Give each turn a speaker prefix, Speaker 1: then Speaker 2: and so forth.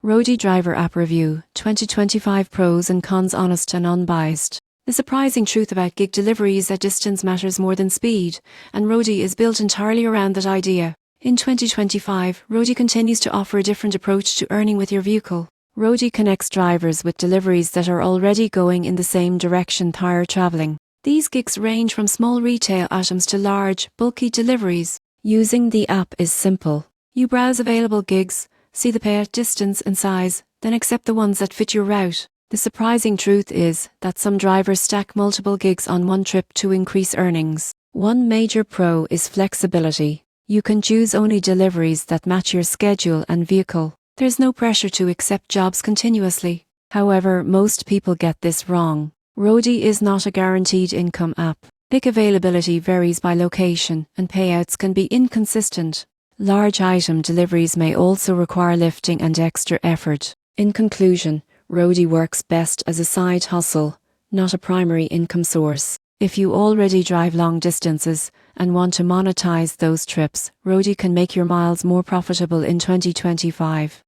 Speaker 1: Roadie Driver App Review 2025 Pros and Cons, honest and unbiased. The surprising truth about gig delivery is that distance matters more than speed, and Roadie is built entirely around that idea. In 2025, Roadie continues to offer a different approach to earning with your vehicle. Roadie connects drivers with deliveries that are already going in the same direction they're traveling. These gigs range from small retail items to large, bulky deliveries. Using the app is simple. You browse available gigs, see the payout distance and size, then accept the ones that fit your route. The surprising truth is that some drivers stack multiple gigs on one trip to increase earnings. One major pro is flexibility. You can choose only deliveries that match your schedule and vehicle. There's no pressure to accept jobs continuously. However, most people get this wrong. Roadie is not a guaranteed income app. Pick availability varies by location, and payouts can be inconsistent. Large item deliveries may also require lifting and extra effort. In conclusion, Roadie works best as a side hustle, not a primary income source. If you already drive long distances and want to monetize those trips, Roadie can make your miles more profitable in 2025.